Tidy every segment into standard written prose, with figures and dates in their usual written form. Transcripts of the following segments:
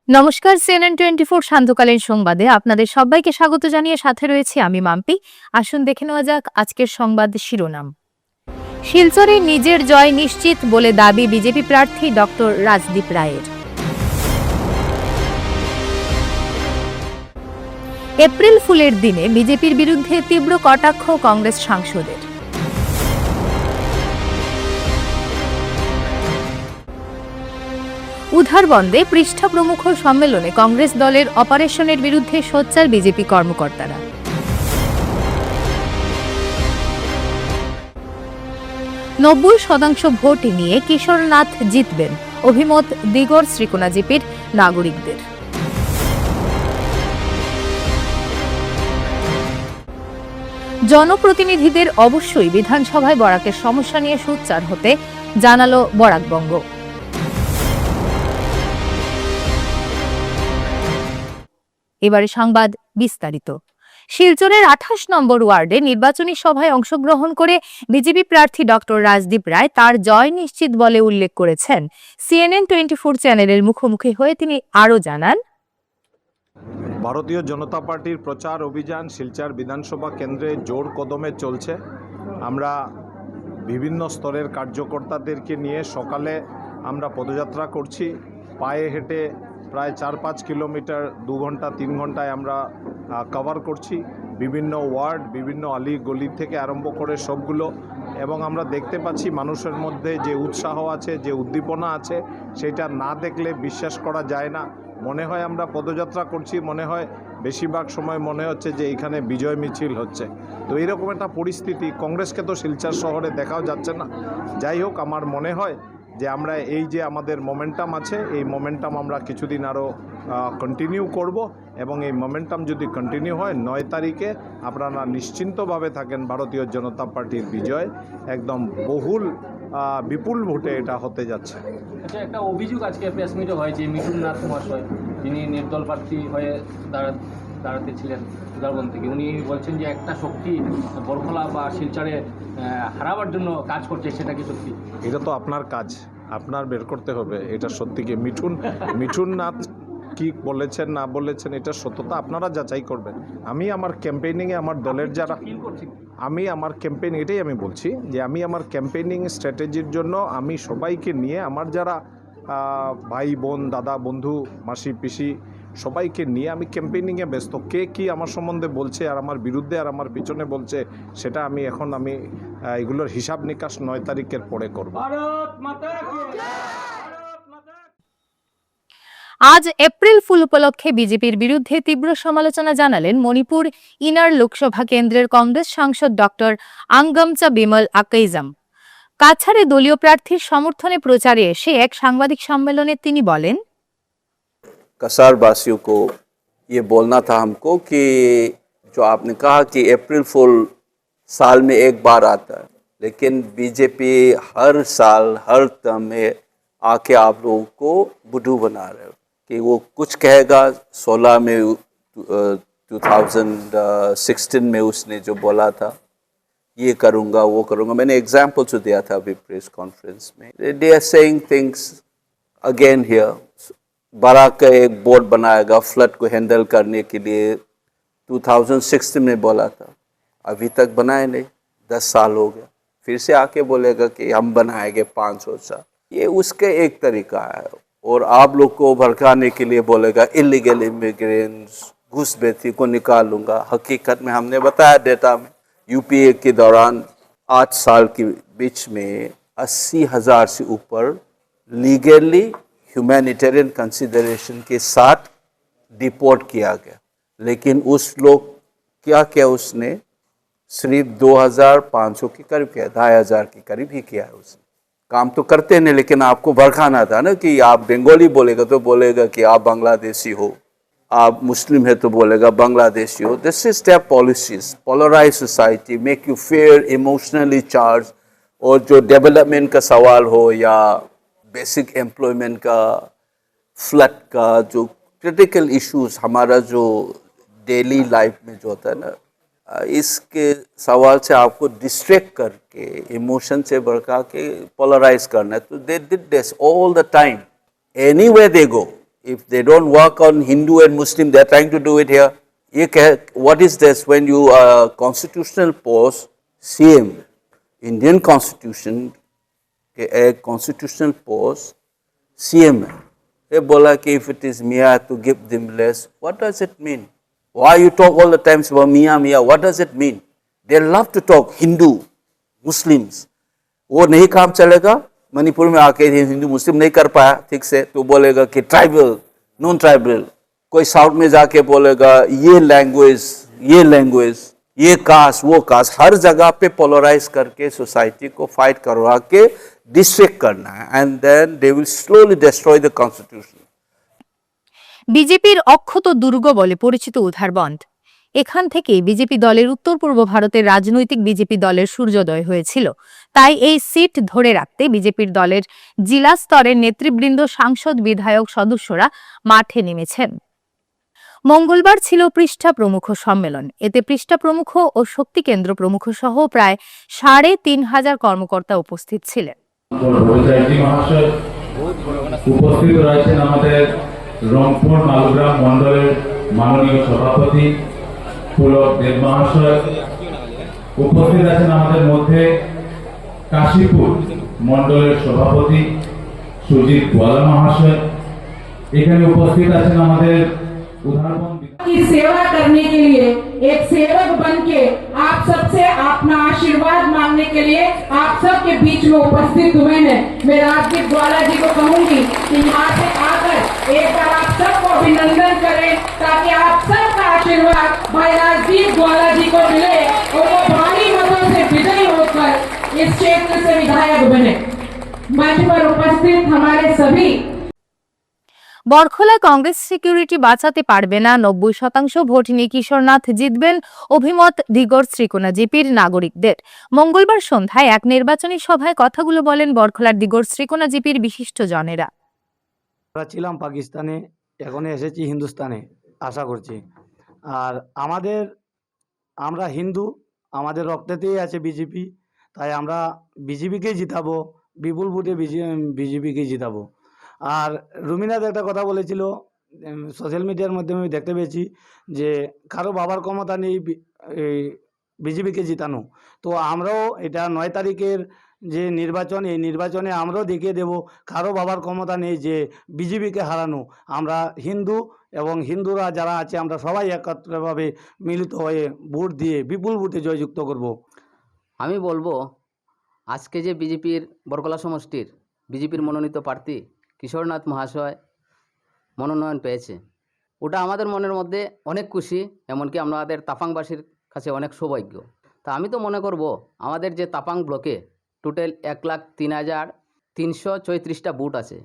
নমস্কার, CNN24 শান্তকালীন সংবাদে আপনাদের সবাইকে স্বাগত জানিয়ে সাথে রয়েছে আমি মাম্পি। আসুন দেখে নেওয়া যাক আজকের সংবাদ শিরোনাম। শিলচরে নিজের জয় নিশ্চিত বলে দাবি বিজেপি প্রার্থী ডক্টর রাজদীপ রায়ের। এপ্রিল ফুলের দিনে বিজেপির বিরুদ্ধে তীব্র কটাক্ষ কংগ্রেস সাংসদের। উধারবন্দে পৃষ্ঠা প্রমুখ সম্মেলনে কংগ্রেস দলের অপারেশনের বিরুদ্ধে সোচ্চার বিজেপি কর্মকর্তারা। 90% ভোট নিয়ে কিশোরনাথ জিতবেন, অভিমত দিগর শ্রীকোনা জিপির নাগরিকদের। জনপ্রতিনিধিদের অবশ্যই বিধানসভায় বরাকের সমস্যা নিয়ে সোচ্চার হতে জানালো বরাকবঙ্গ। এবারে সংবাদ বিস্তারিত। শিলচরের 28 নম্বর ওয়ার্ডে নির্বাচনী সভায় অংশগ্রহণ করে বিজেপি প্রার্থী ডক্টর রাজদীপ রায় তার জয় নিশ্চিত বলে উল্লেখ করেছেন। CNN24 চ্যানেলের মুখোমুখি হয়ে তিনি আরও জানান, ভারতীয় জনতা পার্টির প্রচার অভিযান শিলচর বিধানসভা কেন্দ্রে জোর কদমে চলছে। আমরা বিভিন্ন স্তরের কার্যকর্তাদেরকে নিয়ে সকালে আমরা পদযাত্রা করছি, পায়ে হেঁটে প্রায় 4-5 কিলোমিটার 2 ঘন্টা 3 ঘন্টায় আমরা কভার করছি বিভিন্ন ওয়ার্ড, বিভিন্ন আলি গলি থেকে আরম্ভ করে সবগুলো। এবং আমরা দেখতে পাচ্ছি মানুষের মধ্যে যে উৎসাহ আছে, যে উদ্দীপনা আছে, সেটা না দেখলে বিশ্বাস করা যায় না। মনে হয় আমরা পদযাত্রা করছি, মনে হয় বেশিরভাগ সময় মনে হচ্ছে যে এখানে বিজয় মিছিল হচ্ছে। তো এইরকম একটা পরিস্থিতি, কংগ্রেসকে তো শিলচর শহরে দেখাও যাচ্ছে না। যাই হোক, আমার মনে হয় যে আমরা এই যে আমাদের মোমেন্টাম আছে, এই মোমেন্টাম আমরা কিছুদিন আরও কন্টিনিউ করব। এবং এই মোমেন্টাম যদি কন্টিনিউ হয়, 9 তারিখে আপনারা নিশ্চিন্তভাবে থাকেন ভারতীয় জনতা পার্টির বিজয় একদম বিপুল ভোটে এটা হতে যাচ্ছে। আচ্ছা, একটা অভিযোগ আজকে প্রেস মিটে হয়েছে, মিঠুন নাথ মহাশয় যিনি নির্দল প্রার্থী হয়ে দাঁড়াতে ছিলেন উদারবন থেকে, উনি বলছেন যে একটা শক্তি বরখলা বা শিলচরে হারাবার জন্য কাজ করছে, সেটা কি সত্যি? এটা তো আপনার কাজ, আপনার বের করতে হবে এটা সত্যি কি। মিঠুন নাথ কি বলেছেন না বলেছেন এটা সত্যতা আপনারা যাচাই করবেন। আমি আমার ক্যাম্পেইনিংয়ে আমার দলের যারা আমার ক্যাম্পেইন, এটাই আমি বলছি যে আমি আমার ক্যাম্পেইনিং স্ট্র্যাটেজির জন্য আমি সবাইকে নিয়ে, আমার যারা ভাই বোন দাদা বন্ধু মাসি পিসি সবাইকে নিয়ে আমি ক্যাম্পেইনিংয়ে ব্যস্ত। কে কি আমার সম্বন্ধে বলছে আর আমার বিরুদ্ধে আর আমার পিছনে বলছে, সেটা আমি এগুলোর হিসাব নিকাশ 9 তারিখের পরে করব। আজ এপ্রিল ফুল উপলক্ষে বিজেপির বিরুদ্ধে তীব্র সমালোচনা জানালেন মণিপুর ইনার লোকসভা কেন্দ্রের কংগ্রেস সাংসদ ডক্টর আঙ্গামচা বিমল আকাইজাম। কাছাড়ে দলীয় প্রার্থীর সমর্থনে প্রচারে এসে এক সাংবাদিক সম্মেলনে তিনি বলেন, कसार वासियों को ये बोलना था हमको कि जो आपने कहा कि अप्रैल फुल साल में एक बार आता है, लेकिन बीजेपी हर साल हर टर्म में आके आप लोगों को बुद्धू बना रहे हो कि वो कुछ कहेगा। 16 में 2016 में उसने जो बोला था ये करूँगा वो करूँगा, मैंने एग्जाम्पल जो दिया था अभी प्रेस कॉन्फ्रेंस में। They are saying things again here. Barak का एक बोर्ड बनाएगा फ्लड को हैंडल करने के लिए, 2016 में बोला था, अभी तक बनाए नहीं, 10 साल हो गया। फिर से आके बोलेगा कि हम बनाएंगे 500 साल। ये उसका एक तरीका है। और आप लोग को भड़काने के लिए बोलेगा इलीगल इमिग्रेंट्स, घुसपैठी को निकाल लूँगा। हकीकत में हमने बताया डेटा में, यूपीए के दौरान 8 साल के बीच में 80,000 से ऊपर लीगली ह्यूमैनिटेरियन कंसिडरेशन के साथ डिपोर्ट किया गया। लेकिन उस लोग क्या किया, उसने सिर्फ 2,500 के करीब किया, 2,500 के करीब ही किया है। उसने काम तो करते नहीं, लेकिन आपको भड़काना था ना कि आप बंगाली बोलेगा तो बोलेगा कि आप बांग्लादेशी हो, आप मुस्लिम है तो बोलेगा बांग्लादेशी हो। This is their policies, polarize society, make you fear, emotionally charge. और जो डेवलपमेंट का सवाल हो या बेसिक एम्प्लॉयमेंट का, फ्लड का, जो क्रिटिकल इश्यूज हमारा जो डेली लाइफ में जो होता है ना, इसके सवाल से आपको डिस्ट्रैक्ट करके इमोशन से भड़का के पोलराइज करना है। तो they did this all the time, anywhere they go, if they don't work on Hindu and Muslim, they are trying to do it here. What is this when you constitutional post CM, Indian Constitution, a constitutional post CM है, ये बोला कि if it is Mia to give them less, what does it mean? Why you talk all the times about Mia? What does it mean? They love to talk Hindu, Muslims. वो नहीं काम चलेगा, मणिपुर में आके हिंदू मुस्लिम नहीं कर पाया ठीक से तो बोलेगा कि ट्राइबल, नॉन ट्राइबल. कोई साउथ में जाके बोलेगा ये लैंग्वेज, ये कास्ट, वो कास्ट. हर जगह पे पोलराइज करके सोसाइटी को फाइट करवा के डिस्ट्रैक्ट करना है, and then they will slowly destroy the constitution. বিজেপির অক্ষত দুর্গ বলে পরিচিত উধারবন্দ। এখান থেকে বিজেপি দলের উত্তর পূর্ব ভারতের রাজনৈতিক বিজেপি দলের সূর্যোদয় হয়েছিল। তাই এই সিট ধরে রাখতে বিজেপির দলের জেলা স্তরের নেতৃবৃন্দ, সাংসদ, বিধায়ক, সদস্যরা মাঠে নেমেছেন। মঙ্গলবার ছিল পৃষ্ঠা প্রমুখ সম্মেলন। এতে পৃষ্ঠা প্রমুখ ও শক্তি কেন্দ্র প্রমুখ সহ প্রায় ৩৫০০ কর্মকর্তা উপস্থিত ছিলেন। উপস্থিত রয়েছেন আমাদের রংপুর মালগ্রাম মন্ডলের মাননীয় সভাপতি পুলক দেব মহাশয়। উপস্থিত আছেন আমাদের মধ্যে কাশীপুর মন্ডলের সভাপতি সুজিত গোয়ালা মহাশয়। এখানে উপস্থিত আছেন আমাদের की सेवा करने के लिए एक सेवक बनके आप सबसे अपना आशीर्वाद मांगने के लिए आप सबके बीच में उपस्थित हुए हैं। मैं राजदीप ग्वाला जी को कहूंगी कि यहाँ से आकर एक बार आप सबको अभिनंदन करें ताकि आप सबका आशीर्वाद भाई राजदीप ग्वाला जी को मिले और वो भारी मतों से विजयी होकर इस क्षेत्र से विधायक बने। मंच पर उपस्थित हमारे सभी বরখোলায় কংগ্রেস সিকিউরিটি বাঁচাতে পারবে না, ৯০% ভোট নিয়ে কিশোরনাথ জিতবেন, অভিমত দিগর শ্রীকোনা জিপির নাগরিকদের। মঙ্গলবার সন্ধ্যায় এক নির্বাচনী সভায় কথাগুলো বলেন বরখোলার দিগর শ্রীকোনা জিপির বিশিষ্ট জনেরা। আমরা ছিলাম পাকিস্তানে, এখন এসেছি হিন্দুস্তানে আশা করছি। আর আমরা হিন্দু, আমাদের রক্তেতেই আছে বিজেপি, তাই আমরা বিজেপিকেই জিতাবো, বিপুল ভোটে বিজেপিকেই জিতাবো। আর রুমিনাথ একটা কথা বলেছিল, সোশ্যাল মিডিয়ার মাধ্যমে আমি দেখতে পেয়েছি যে কারো বাবার ক্ষমতা নেই বিজেপিকে জিতানো। তো আমরাও এটা ৯ তারিখের যে নির্বাচন, এই নির্বাচনে আমরাও দেখিয়ে দেব কারো বাবার ক্ষমতা নেই যে বিজেপিকে হারানো। আমরা হিন্দু এবং হিন্দুরা যারা আছে আমরা সবাই একত্রভাবে মিলিত হয়ে ভোট দিয়ে বিপুল ভোটে জয়যুক্ত করব। আমি বলবো আজকে যে বিজেপির বরকলা সমষ্টির বিজেপির মনোনীত প্রার্থী কিশোরনাথ মহাশয় মনোনয়ন পেয়েছে, ওটা আমাদের মনের মধ্যে অনেক খুশি, এমনকি আমাদের তাপাংবাসীর কাছে অনেক সৌভাগ্য। তা আমি তো মনে করব আমাদের যে তাপাং ব্লকে টোটাল ১,০৩,৩34টা বুথ আছে।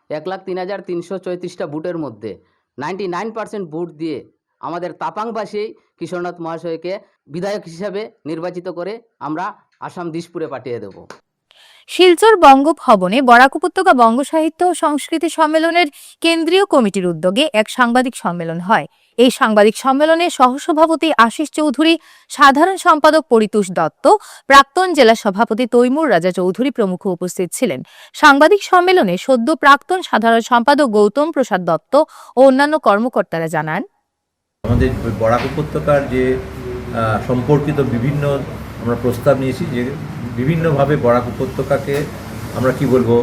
১,০৩,৩34টা বুথের মধ্যে 99% বুথ দিয়ে আমাদের তাপাংবাসী কিশোরনাথ মহাশয়কে বিধায়ক হিসাবে নির্বাচিত করে আমরা আসাম দিশপুরে পাঠিয়ে দেব। শিলচর বঙ্গভবনে বরাক উপত্যকা বঙ্গ সাহিত্য ও সংস্কৃতি সম্মেলনের কেন্দ্রীয় কমিটির উদ্যোগে এক সাংবাদিক সম্মেলন হয়। এই সাংবাদিক সম্মেলনে সহসভাপতি আশিস চৌধুরী, সাধারণ সম্পাদক পরিতোষ দত্ত, প্রাক্তন জেলা সভাপতি তৈমুর রাজা চৌধুরী প্রমুখ উপস্থিত ছিলেন। সাংবাদিক সম্মেলনে সদ্য প্রাক্তন সাধারণ সম্পাদক গৌতম প্রসাদ দত্ত ও অন্যান্য কর্মকর্তারা জানান, আমাদের বরাক উপত্যকার যে সম্পর্কিত বিভিন্ন আমরা প্রস্তাব নিয়েছি যে বিভিন্নভাবে বরাক উপত্যকাকে আমরা কি বলবো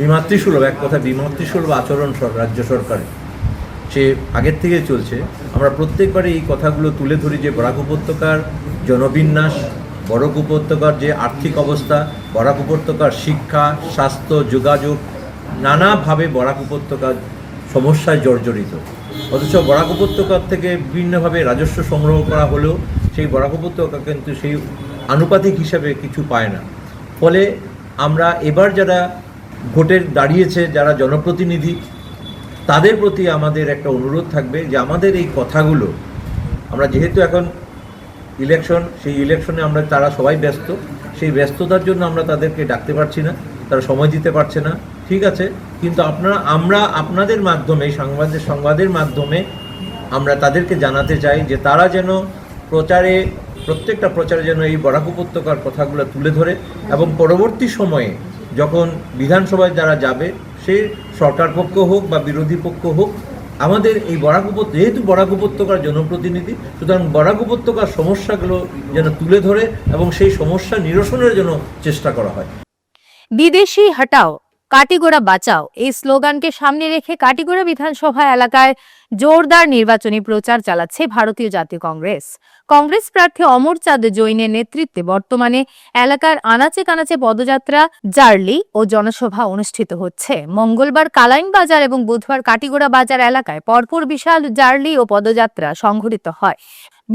বিমাতৃসুলভ, এক কথা বিমাতৃসুলভ আচরণ রাজ্য সরকারের সে আগের থেকে চলছে। আমরা প্রত্যেকবারে এই কথাগুলো তুলে ধরি যে বরাক উপত্যকার জনবিন্যাস, বরাক উপত্যকার যে আর্থিক অবস্থা, বরাক উপত্যকার শিক্ষা, স্বাস্থ্য, যোগাযোগ, নানাভাবে বরাক উপত্যকা সমস্যায় জর্জরিত। অথচ বরাক উপত্যকার থেকে বিভিন্নভাবে রাজস্ব সংগ্রহ করা হলেও সেই বরাক উপত্যকা কিন্তু সেই আনুপাতিক হিসাবে কিছু পায় না। ফলে আমরা এবার যারা ভোটে দাঁড়িয়েছে, যারা জনপ্রতিনিধি, তাদের প্রতি আমাদের একটা অনুরোধ থাকবে যে আমাদের এই কথাগুলো আমরা যেহেতু এখন ইলেকশন, সেই ইলেকশনে আমরা তারা সবাই ব্যস্ত, সেই ব্যস্ততার জন্য আমরা তাদেরকে ডাকতে পারছি না, তারা সময় দিতে পারছে না, ঠিক আছে, কিন্তু আমরা আপনাদের মাধ্যমে সংবাদের মাধ্যমে আমরা তাদেরকে জানাতে চাই যে তারা যেন প্রত্যেকটা প্রচারে যেন এই বরাক উপত্যকার কথাগুলো তুলে ধরে এবং পরবর্তী সময়ে যখন বিধানসভায় যারা যাবে সে সরকার পক্ষ হোক বা বিরোধী পক্ষ হোক, আমাদের এই বরাক উপত্যকা, যেহেতু বরাক উপত্যকার জনপ্রতিনিধি, সুতরাং বরাক উপত্যকার সমস্যাগুলো যেন তুলে ধরে এবং সেই সমস্যা নিরসনের জন্য চেষ্টা করা হয়। বিদেশি হটাও কাটিগোড়া বাঁচাও এই স্লোগানকে সামনে রেখে কাটিগোড়া বিধানসভা এলাকায় জোরদার নির্বাচনী প্রচার চালাচ্ছে ভারতীয় জাতীয় কংগ্রেস। কংগ্রেস প্রার্থী অমর চাঁদ জৈনের নেতৃত্বে বর্তমানে এলাকার আনাচে কানাচে পদযাত্রা, জার্লি ও জনসভা অনুষ্ঠিত হচ্ছে। মঙ্গলবার কালাইন বাজার এবং বুধবার কাটিগোড়া বাজার এলাকায় পরপর বিশাল জার্লি ও পদযাত্রা সংঘটিত হয়।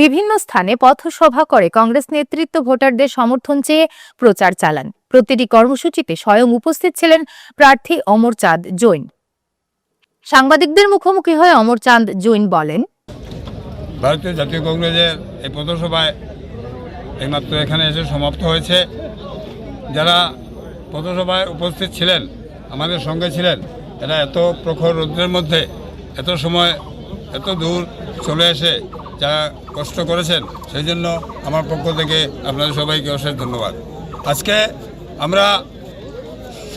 বিভিন্ন স্থানে পথসভা করে কংগ্রেস নেতৃত্ব ভোটারদের সমর্থন চেয়ে প্রচার চালান। প্রতিটি কর্মসূচিতে স্বয়ং উপস্থিত ছিলেন প্রার্থী অমর চাঁদ জৈন। সাংবাদিকদের মুখোমুখি হয়ে অমর চাঁদ জৈন বলেন, ভারতীয় জাতীয় কংগ্রেসের এই পথসভায় এইমাত্র এখানে এসে সমাপ্ত হয়েছে। যারা পথসভায় উপস্থিত ছিলেন, আমাদের সঙ্গে ছিলেন, এরা এত প্রখর রৌদ্রের মধ্যে এত সময় এত দূর চলে এসে যারা কষ্ট করেছেন, সেই জন্য আমার পক্ষ থেকে আপনাদের সবাইকে অশেষ ধন্যবাদ। আজকে আমরা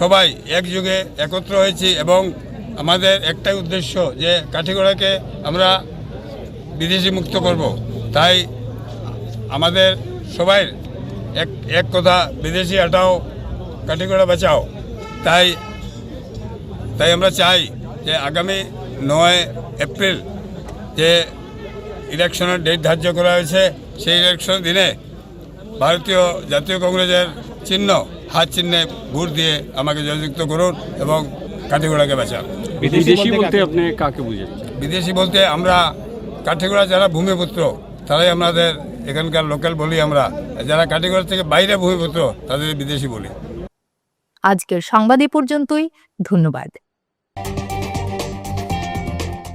সবাই একযোগে একত্র হয়েছি এবং আমাদের একটাই উদ্দেশ্য যে কাঠিগড়াকে আমরা বিদেশি মুক্ত করব। তাই আমাদের সবাই এক কথা, বিদেশি হটাও কাঠিগড়া বাঁচাও। তাই আমরা চাই যে আগামী 9 এপ্রিল যে ইলেকশনের ডেট ধার্য করা হয়েছে, সেই ইলেকশন দিনে ভারতীয় জাতীয় কংগ্রেসের চিহ্ন হাত চিহ্নে ভোট দিয়ে আমাকে জয়যুক্ত করুন এবং কাঠিগড়াকে বাঁচান। বিদেশি বলতে আপনি কাকে বুঝাচ্ছেন? বিদেশি বলতে আমরা কাঠিগড়া যারা ভূমিপুত্র তারাই আমাদের এখানকার লোকাল বলি, আমরা যারা কাঠিগড়া থেকে বাইরে ভূমিপুত্র তাদের বিদেশি বলি। আজকের সংবাদ এ পর্যন্তই। ধন্যবাদ।